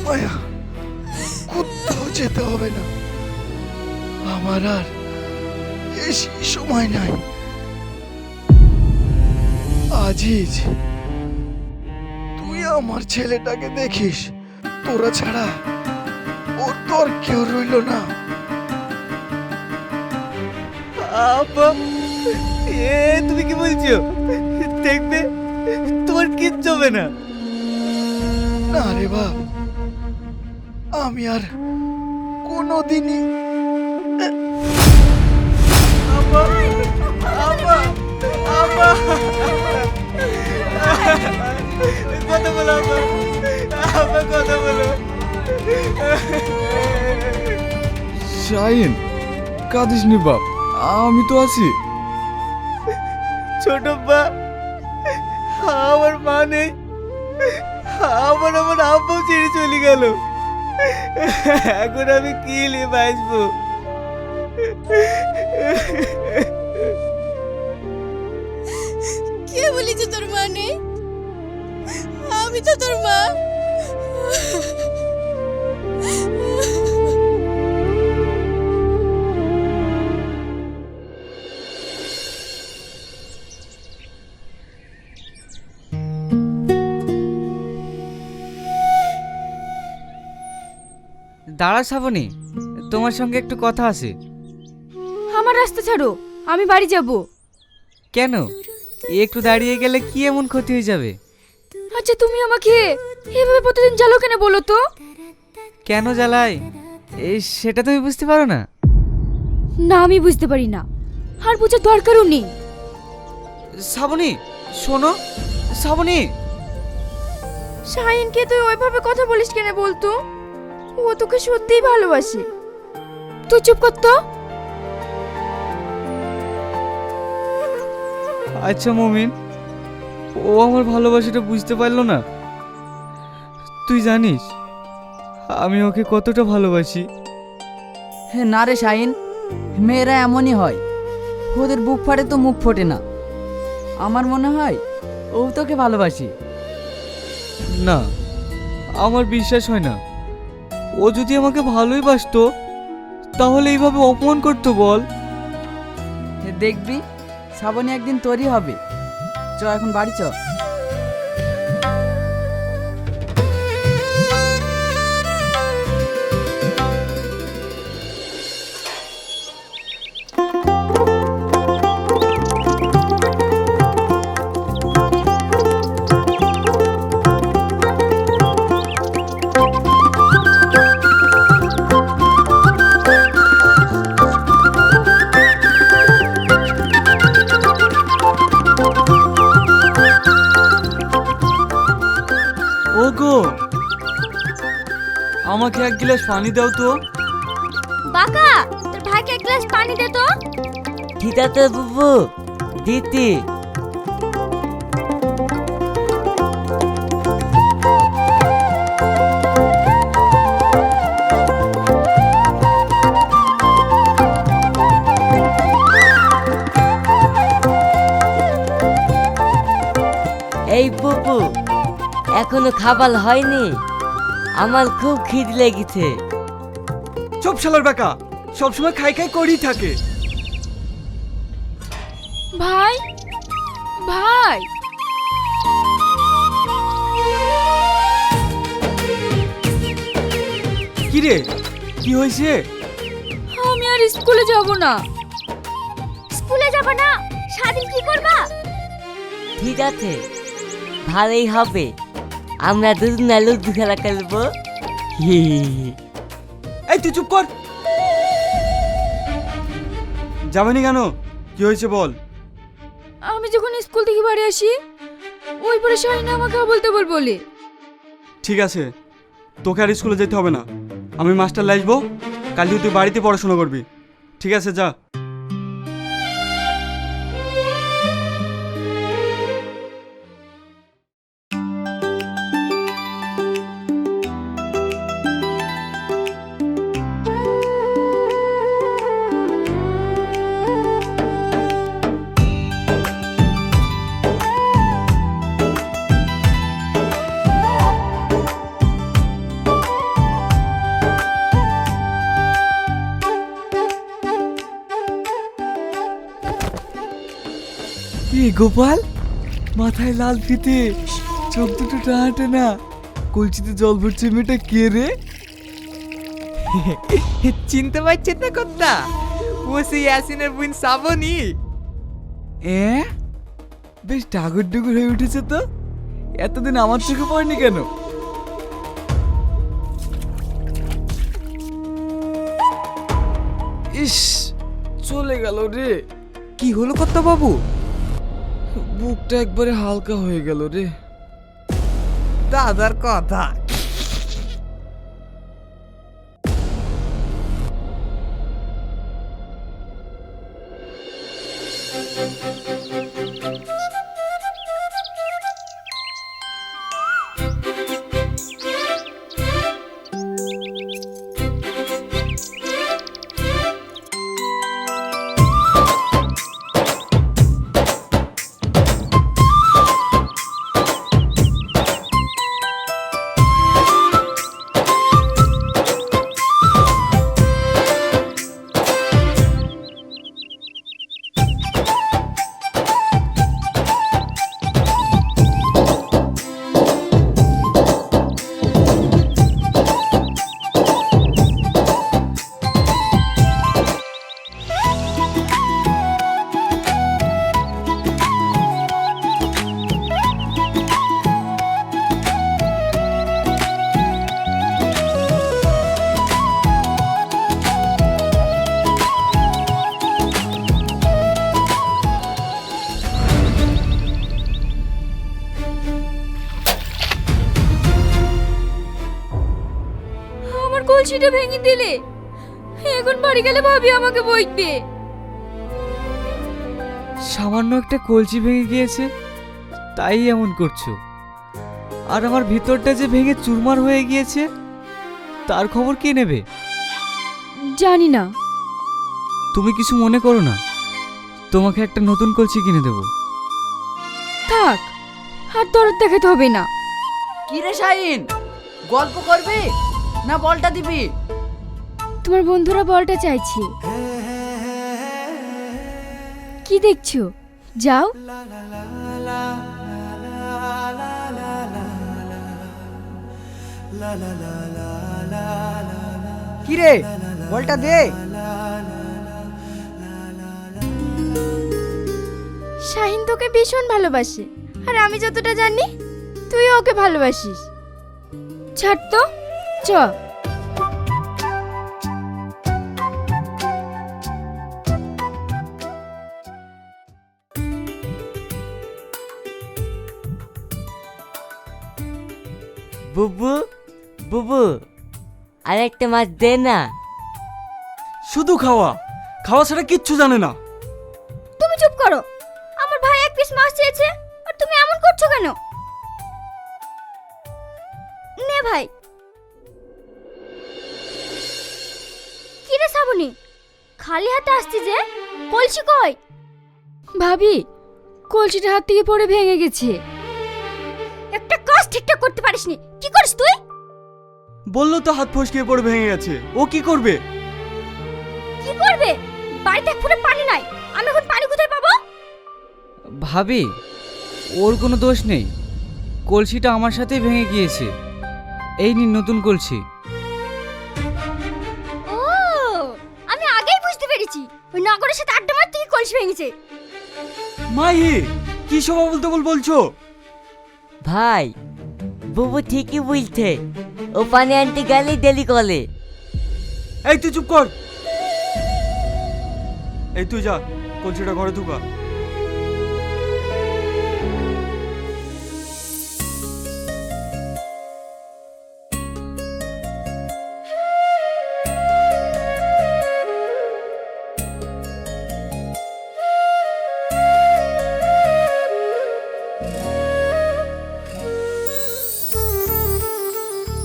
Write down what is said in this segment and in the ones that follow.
মায়া, কোথাও যেতে হবে না। আমার আর বেশি সময় নাই। আজিজ, তুই আমার ছেলেটাকে দেখিস, তোরা ছাড়া ওর তোর কেউ রইল না। আব্বা, তুমি কি বলছো? দেখবে তোমার কিচ্ছু হবে না। না রে বাপ, আমি আর কোনোদিনই আব্বা, আব্বা, আব্বা, কথা বলো আব্বা, আব্বা কথা বলো। শাহিন, কাঁদিস নি বাপ, আমি তো আছি। ছোট আব্বা, আমার মা নেই, আমার আব্বাও ছেড়ে চলে গেল। এখন আমি কি নিয়ে বাঁচবো? কে বলেছে তোর মা নেই? আমি তো তোর মা। দাঁড়া শ্রাবণী, তোমার সঙ্গে একটু কথা আছে। আমার রাস্তা ছাড়ো, আমি বাড়ি যাব। কেন? একটু দাঁড়িয়ে গেলে কি এমন ক্ষতি হয়ে যাবে? আচ্ছা, তুমি আমাকে এভাবে প্রতিদিন জ্বালো কেন বলো তো? কেন জ্বালাই সেটা তুমি বুঝতে পারো না? না, আমি বুঝতে পারি না, আর বুঝার দরকারও নেই। শ্রাবণী শোনো, শ্রাবণী। শাহিনকে তুই ওইভাবে কথা বলিস কেন বলতো? ও তোকে সত্যিই ভালোবাসে। তুই চুপ কর তো। আচ্ছা মুমিন, ও আমার ভালোবাসাটা বুঝতে পারলো না। তুই জানিস আমি ওকে কতটা ভালোবাসি। না রে শাহিন, মেয়েরা এমনই হয়, ওদের বুক ফাটে তো মুখ ফোটে না। আমার মনে হয় ও তোকে ভালোবাসি। না, আমার বিশ্বাস হয় না। ও যদি আমাকে ভালোই বাসতো তাহলে এইভাবে অপমান করতো বল? দেখবি শ্রাবণী একদিন তোরই হবে। চ এখন বাড়ি চ। ওগো, আমাকে এক গ্লাস পানি দাও তো। বাকা, তোর ভাইকে এক গ্লাস পানি দে তো। ঠিক আছে বুবু, দিতি। এই বুবু, এখনো খাবার হয়নি, আমার খুব খিদ লেগেছে। চুপ শালার বেকা, সবসময় খাই খাই করেই থাকে। ভাই, ভাই, কি রে, কি হয়েছে? আমি আর স্কুলে যাব না। স্কুলে যাব না? স্বাধীন কি করবা? ঠিক আছে, ভালোই হবে, আমরা দুজনে লুডু খেলা খেলবো। এই তুই চুপ কর। যাবেনি কেন? কি হয়েছে বল। আমি যখন স্কুল থেকে বাড়ি আসি, ওই পরে শাহিন আমাকে বলতে বলে। ঠিক আছে, তোকে আর স্কুলে যেতে হবে না, আমি মাস্টার লাইসবো, কাল তুই বাড়িতে পড়াশোনা করবি। ঠিক আছে, যা। গোপাল, মাথায় লাল ফিতে, চোখ দুটো টানা না, কলসিতে জল ভরছে, মেয়েটা কে রে? চিনতে পারছেন না কর্তা? ও সেই ইয়াসিনের বোন শ্রাবণী। বেশ ডাগর ডুগুর হয়ে উঠেছে তো, এতদিন আমার চোখে পড়েনি কেন? ইস, চলে গেল রে। কি হলো কর্তা বাবু? বুকটা একবারে হালকা হয়ে গেল রে। দাদার কথা। আমার কলসিটা ভেঙে দিলে, এখন বাড়ি গেলে ভাবি আমাকে বইবে। সামান্য একটা কলসি ভেঙে গিয়েছে, তাই এমন করছো? আর আমার ভিতরটা যে ভেঙে চুরমার হয়ে গিয়েছে, তার খবর কে নেবে? জানি না। তুমি কিছু মনে করো না, তোমাকে একটা নতুন কলসি কিনে দেবো। থাক, আর দরদ দেখাতে হবে না। কি রে শাহিন, গল্প করবি না বলটা দিবি? তোমার বন্ধুরা বলটা চাইছে। কি দেখছো? যাও। কি রে, বলটা দে। শাহিন তোকে ভীষণ ভালোবাসে, আর আমি যতটা জানি তুই ওকে ভালোবাসিস। ছাড় তো, চ। বুবু বুবু, আর একটা মাছ দে না। শুধু খাওয়া খাওয়া ছাড়া কিচ্ছু জানে না। তুমি চুপ করো। আমার ভাই এক পিস মাছ চেয়েছে, আর তুমি এমন করছো কেন? নে ভাই। কি রে শ্রাবণী, খালি হাতে আসছি যে? কলসি কই? ভাবি, কলসিটা হাত থেকে পড়ে ভেঙে গেছে। একটা কাজ ঠিকঠাক করতে পারিসনি, কি করিস তুই? বললো তো হাত ফসকে পড়ে ভেঙে গেছে, ও কি করবে? কি করবে? বাড়িতে এক ফুটে পানি নাই, আমি এখন পানি কোথায় পাবো? ভাবি, ওর কোনো দোষ নেই, কলসিটা আমার সাথেই ভেঙে গিয়েছে। এই নিন নতুন কলসি। ও, আমি আগেই বুঝতে পেরেছি, ওই নগরের সাথে আড্ডা মারতে গিয়ে কলসি ভেঙেছে। মাহি, কি সব বলতে বলছো? ভাই, বুবু ঠিকই বলছে, ও পানি আনতে গেলেই দেরি করে। এই তুই চুপ কর। এই তুই যা, কলসিটা ঘরে ঢুকা।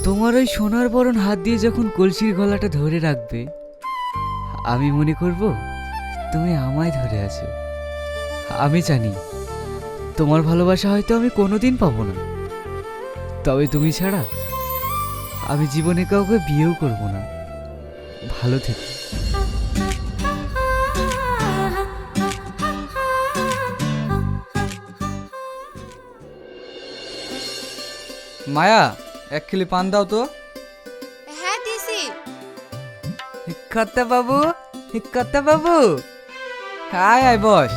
তোমার ওই সোনার বরণ হাত দিয়ে যখন কলসির গলাটা ধরে রাখবে, আমি মনে করব তুমি আমায় ধরে আছো। আমি জানি তোমার ভালোবাসা হয়তো আমি কোনোদিন পাবো না, তবে তুমি ছাড়া আমি জীবনে কাউকে বিয়েও করব না। ভালো থেকো। মায়া 1 কিলো পান দাও তো। হ্যাঁ দিছি। কর্তা বাবু আয় আয় বস।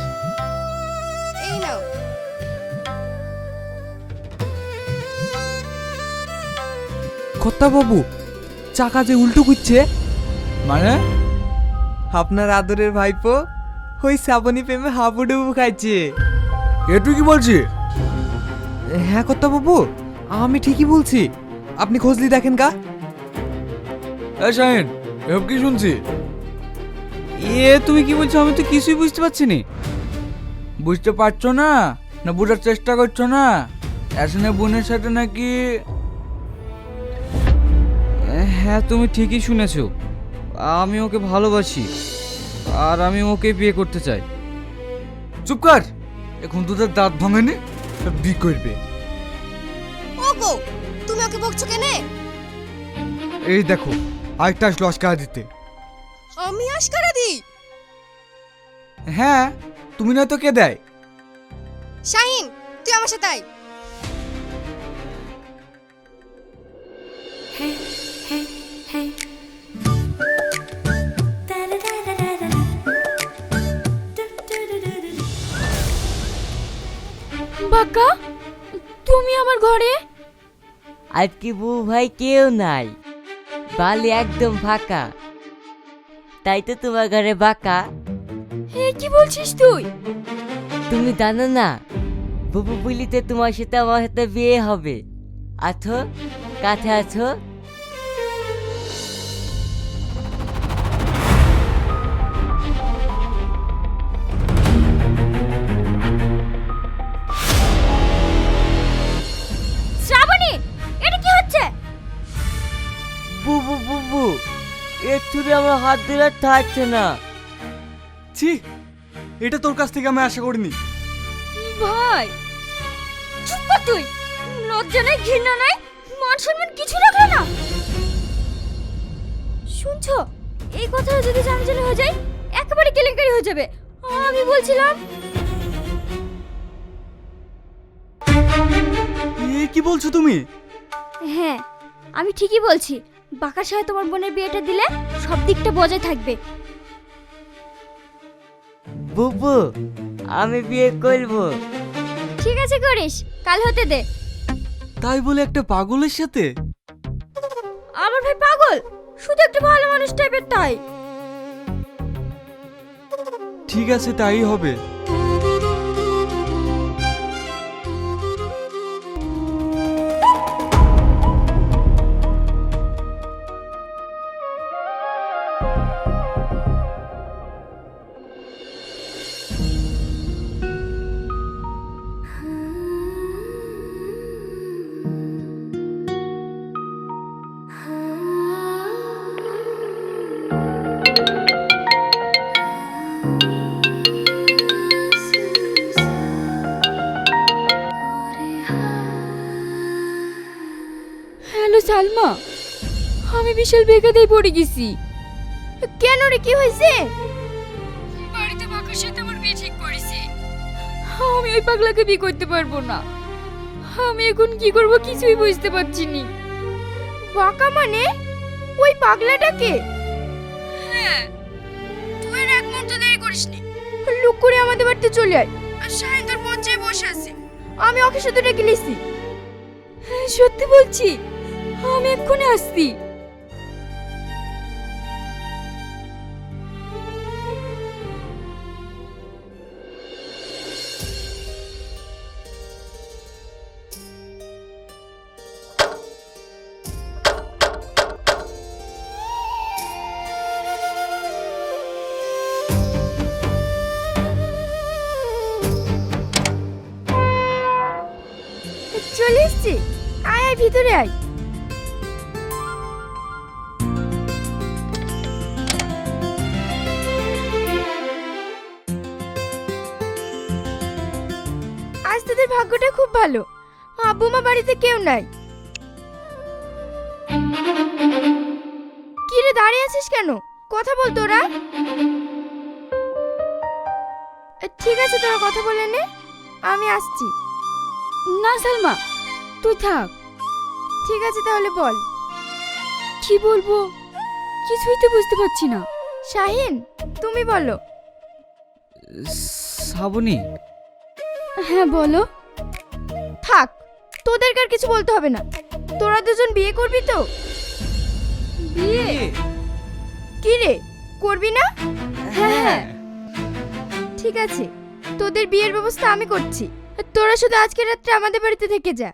এই নাও। কর্তা বাবু চাকা যে উল্টো ঘুরছে, মানে আপনার আদরের ভাইপো ওই শ্রাবণী প্রেমে হাবুডুবু খাইছে। এটু কি বলছি? হ্যাঁ কর্তা বাবু, আমি ঠিকই বলছি, আপনি খোঁজলি দেখেন কা। এই শাহিন, এসব কি শুনছি? তুমি কি বলছো? আমি তো কিছুই বুঝতে পারছি না। বুঝতে পারছো না না বোঝার চেষ্টা করছো না? অ্যাসনের বোনের সাথে নাকি? হ্যাঁ তুমি ঠিকই শুনেছো, আমি ওকে ভালোবাসি আর আমি ওকে বিয়ে করতে চাই। চুপ কর, এখন তোদের দাঁত ভাঙেনি, বি করবে। ওগো, তুমি ওকে বকছো কেনে? এই দেখো আরেকটা আসলো আজকারা দিতে। আমি আশকারা দিই? হ্যাঁ, তুমি না তো কে দেয়? শাহিন, তুই আমার সাথে আয়। বাক্কা, তুমি আমার ঘরে? আজকে বউ ভাই কেউ নাই, বালি একদম ফাঁকা, তাই তো তোমার ঘরে বাঁকা। এ কি বলছিস তুই? তুমি জানো না, বুবু বলিতে তোমার সাথে আমার সাথে বিয়ে হবে। আছো, কাছে আছো। শ্রাবণী, এটা কি হচ্ছে? বুবু বুবু, একটু আমার হাত দিলে থাকছে না। ছি, এটা তোর কাছ থেকে আমি আশা করিনি। ভাই চুপ কর তুই। লজ্জা নাই, ঘৃণা নাই, মান সম্মান কিছু রাখলো না। শুনছো, এই কথাটা যদি জানাজানি হয়ে যায় একেবারে কেলেঙ্কারি হয়ে যাবে। আমি বলছিলাম, এ কি বলছো তুমি? হ্যাঁ আমি ঠিকই বলছি। বাঁকার সাথে তোমার বোনের বিয়েটা দিলে সব দিকটা বজায় থাকবে। বুবু, আমি বিয়ে করবো। ঠিক আছে করিস, কাল হতে দে। তাই বলে একটা পাগলের সাথে? আমার ভাই পাগল? শুধু একটা ভালো মানুষ টাইপের তাই। ঠিক আছে, তাই হবে। হ্যালো সালমা, আমি বিশাল বেকাতেই পড়ে গেছি। কেন রে, কি হয়েছে? বাড়িতে বাঁকার সাথে আমার বিয়ে ঠিক করেছে। আমি ওই পাগলাকে বিয়ে করতে পারবো না। আমি এখন কি করব কিছুই বুঝতে পারছি নি। বাঁকা মানে ওই পাগলাটাকে? হ্যাঁ, তুই আর এক মুহূর্ত দেরি করিস নি। লুক করে আমাদের বাড়িতে চলে আয়। আর শাহিন তোর পৌঁছে বসে আছে, আমি ওকে শুধু ডেকে লিছি। সত্যি বলছি, আমি এক্ষুনি আসছি। চলে এসছি, আয় আয় ভিতরে আয়। আজ তোদের ভাগ্যটা খুব ভালো, আব্বু মা বাড়িতে কেউ নাই। কি রে, দাঁড়িয়ে আছিস কেন? কথা বল তোরা। ঠিক আছে, তোরা কথা বলে নে, আমি আসছি। না সালমা, তুই থাক। ঠিক আছে তাহলে বল। কি বলবো কিছুই তো বুঝতে পারছি না। শাহিন তুমি বলো। শ্রাবণী, হ্যাঁ বলো। থাক, তোদেরকে আর কিছু বলতে হবে না। তোরা দুজন বিয়ে করবি তো? বিয়ে? কি রে, করবি না? হ্যাঁ হ্যাঁ ঠিক আছে, তোদের বিয়ের ব্যবস্থা আমি করছি। তোরা শুধু আজকের রাত্রে আমাদের বাড়িতে থেকে যা।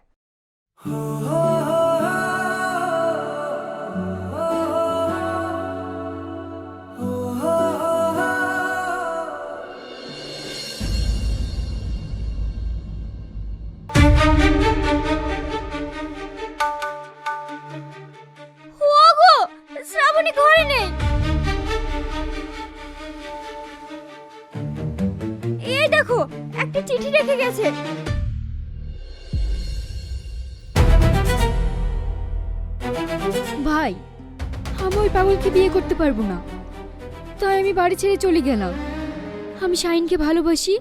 ওগো, শ্রাবণী ঘরে নেই। এই দেখো, একটা চিঠি রেখে গেছে। ভাই, আমি ওই পাগলকে বিয়ে করতে পারবো না, তাই আমি বাড়ি ছেড়ে চলে গেলাম। আমি শাহিনকে ভালোবাসি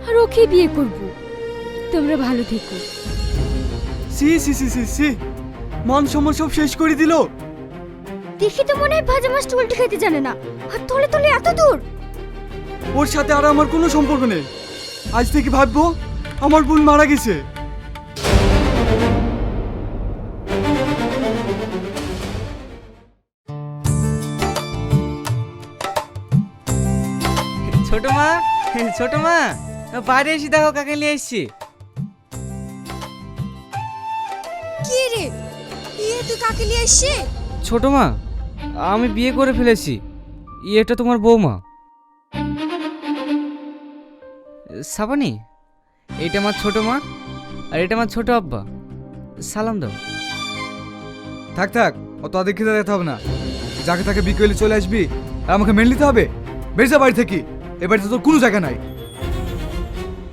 আর ওকে বিয়ে করব। তোমরা ভালো থেকো। সি সি সি সি সি, মান সম্মান সব শেষ করে দিল। দেখি তো মনে হয় ভাজা মাছটা উল্টে খেতে জানে না, আর তলে তলে এত দূর। ওর সাথে আর আমার কোনো সম্পর্ক নেই। আজ থেকে ভাববো আমার বোন মারা গেছে। ছোট মা, ছোট মা, বাইরে এসে দেখো কাকে নিয়ে এসছি। কি রে, তুই কাকে নিয়ে এসছিস? ছোট মা, আমি বিয়ে করে ফেলেছি। এটা তোমার বৌমা। শ্রাবণী, এটা আমার ছোট মা আর এটা আমার ছোট আব্বা। সালাম দাও। থাক থাক, অত আদিক্ষিতা যেতে হবে না। যাকে তাকে বিকেলে চলে আসবি আর আমাকে মেনে নিতে হবে। বেরিয়ে যা বাড়ি থেকে, এ বাড়িতে তোর কোনো জায়গা নাই।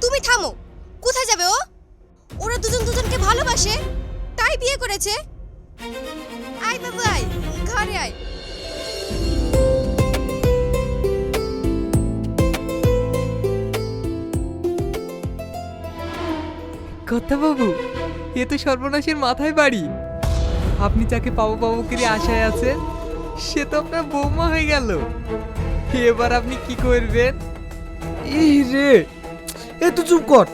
তুমি থামো, কোথায় যাবে ও? ওরা দুজন দুজনকে ভালোবাসে, তাই বিয়ে করেছে। আয় বাবু আয়, ঘরে আয়। কথা বাবু, এ তো সর্বনাশের মাথায় বাড়ি। আপনি যাকে পাবো পাবো করে আশায় আছেন, সে তো আপনার বৌমা হয়ে গেল। এবার আপনি কি করবেন? এই রে, এ তো চুপ কর।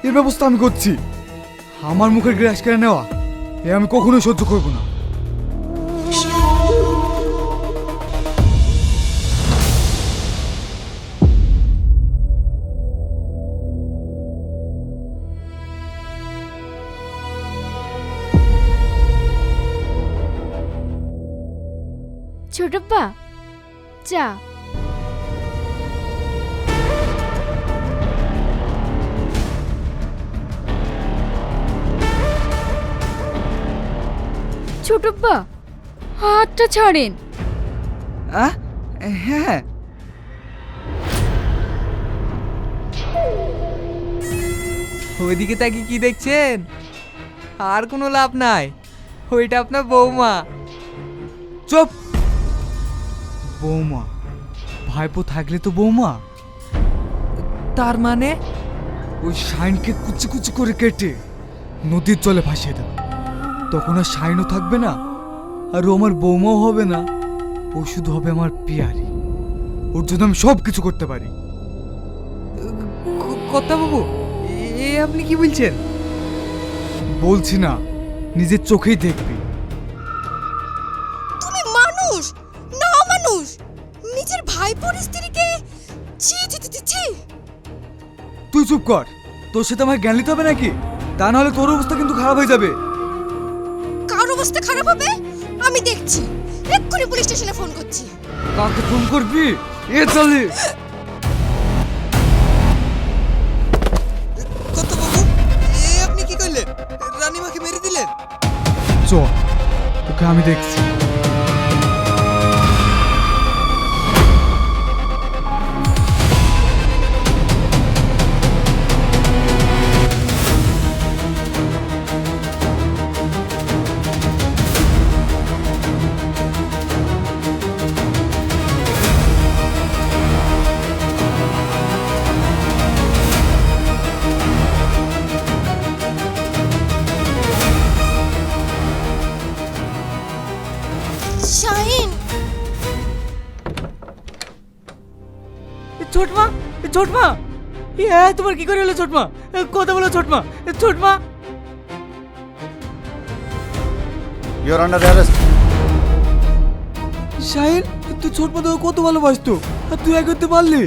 এর ব্যবস্থা আমি করছি। আমার মুখের গ্রাস কেড়ে নেওয়া এ আমি কখনোই সহ্য করব না। ছোটপ্পা, চা। ছোটপ্পা, হাতটা ছাড়েন। হ্যাঁ, ওইদিকে তাকিয়ে কি দেখছেন? আর কোনো লাভ নাই, ওইটা আপনার বৌমা। চুপ। বৌমা? ভাইপো থাকলে তো বৌমা। তার মানে? ওই শাইনকে কুচি কুচি করে কেটে নদীর জলে ভাসিয়ে দেব। তখন আর শাইনও থাকবে না, আর ও আমার বৌমাও হবে না। ও শুধু হবে আমার পিয়ারি। ওর জন্য আমি সব কিছু করতে পারি। কথা বাবু, এ আপনি কি বলছেন? বলছি না, নিজের চোখেই দেখবি। তুমি মানুষ না অমানুষ? নিজের ভাইপোর স্ত্রীকে ছি ছি ছি ছি। তুই চুপ কর। তোর সাথে আমার জ্ঞান নিতে হবে নাকি? তা নাহলে তোর অবস্থা কিন্তু খারাপ হয়ে যাবে। কার অবস্থা খারাপ হবে আমি দেখছি। এক্ষুনি পুলিশ স্টেশনে ফোন করছি। কাকে ফোন করবি? এ চলে। কত বাবু, এ আপনি কি করলেন? রানীমাকে মেরে দিলেন? চল, ওকে আমি দেখছি। ছোটমা, ছোটমা, তোমার কি করে হলো ছোটমা? কথা বলো ছোটমা, ছোটমা। You are under arrest. Shahin, তুই ছোট মা তোকে কত ভালোবাসতো আর তুই এক করতে পারলি?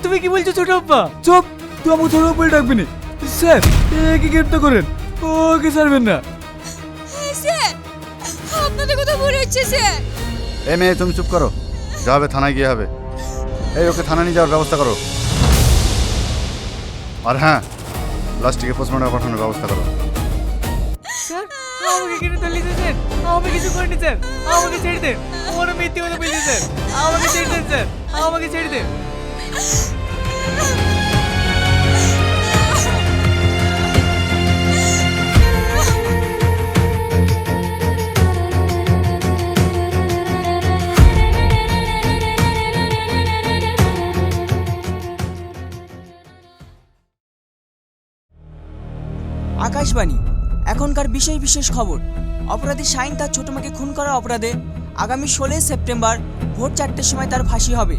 তুমি কি বলছো ছোট আব্বা? চুপ, তুই আমাকে ছোট বলে ডাকবি না। স্যার, একে গ্রেপ্তার করেন, ওকে ছাড়বেন না। স্যার, আপনাদের কথা মনে হচ্ছে স্যার। এই মেয়ে তুমি চুপ করো, যা হবে থানায় গিয়ে হবে। এই ওকে থানা নিয়ে যাওয়ার ব্যবস্থা করো। আর হ্যাঁ, লাস্টিকে পোস্টমর্টমে পাঠানোর ব্যবস্থা করো। স্যার, আমাকে কেন তুলে দিয়েছেন? আমি কিছু করিনি স্যার, আমাকে ছেড়ে দেন। ওরা মিথ্যে কথা বলছে স্যার, আমাকে ছেড়ে দেন স্যার, আমাকে ছেড়ে দেন। আকাশবাণী এখনকার বিশেষ বিশেষ খবর। অপরাধী শাহিন তার ছোট মাকে খুন করার অপরাধে আগামী 16 সেপ্টেম্বর ভোর 4টের সময় তার ফাঁসি হবে।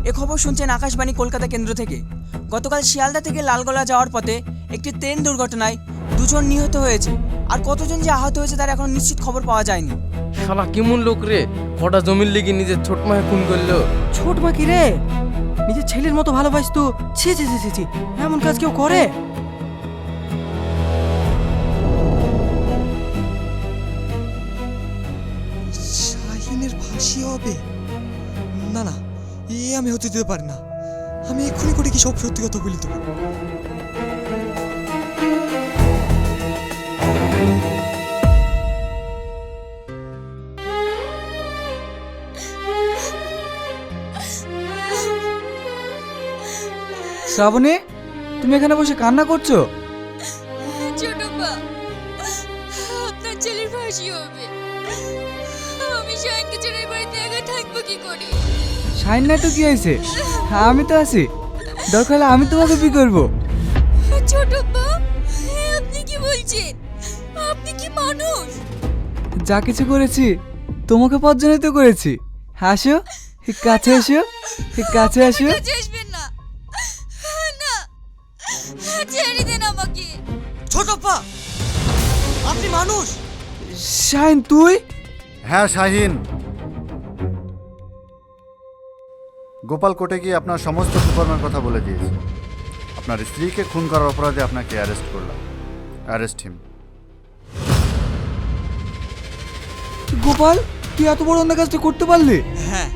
এ খবর শুনছেন আকাশবাণী কলকাতা কেন্দ্র থেকে। গতকাল শিয়ালদা থেকে লালগোলা যাওয়ার পথে একটি ট্রেন দুর্ঘটনায় 2 জন নিহত হয়েছে। আর কতজন যে আহত হয়েছে তার এখন নিশ্চিত খবর পাওয়া যায়নি। শালা কেমন লোক রে, কটা জমির লেগে নিজের ছোট মাকে খুন করলো। ছোট মা কি রে, নিজের ছেলের মতো ভালোবাসতো। ছি ছি ছি ছি, এমন কাজ কেউ করে? শাহিনের ফাঁসি হবে? না না, এ আমি হতে দিতে পারি না। আমি এক্ষুনি করে কি সব সত্যি কথা বলে দেবো। শ্রাবণী, তুমি এখানে বসে কান্না করছো? ছোট মা, আপনার ছেলের ফাঁসি হবে। আমি শাহিনকে ছেড়ে এই বাড়িতে একা থাকবো কি করে? শাহিন নাই তো কি হয়েছে, আমি তো আছি। দরকার হলে আমি তোমাকে বিয়ে করবো। ছোট মা, আপনি কি বলছেন? আপনি কি মানুষ? যা কিছু করেছি তোমাকে পাওয়ার জন্যই তো করেছি। আসো, কাছে এসো, কাছে আসো। কাছে আসবেন না, না, ছেড়ে দেন আমাকে। ছোট পা, আপনি মানুষ? শাহিন তুই? হ্যাঁ শাহিন, গোপাল কোর্টে গিয়ে আপনার সমস্ত কুকর্মের কথা বলে দিয়েছে। আপনার স্ত্রীকে খুন করার অপরাধে আপনাকে অ্যারেস্ট করলাম। Arrest him. গোপাল, তুই এত বড় অন্য কাজটা করতে পারলি? হ্যাঁ,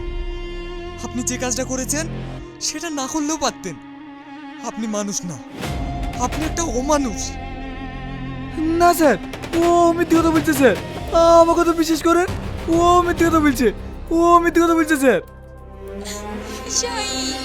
আপনি যে কাজটা করেছেন সেটা না করলেও পারতেন। আপনি মানুষ না, আপনি একটা অমানুষ। না স্যার, ও মিথ্যে কথা বলছে স্যার। আমার কথা বিশ্বাস করেন, ও মিথ্যে কথা বলছে, ও মিথ্যে কথা বলছে স্যার। শাহিন,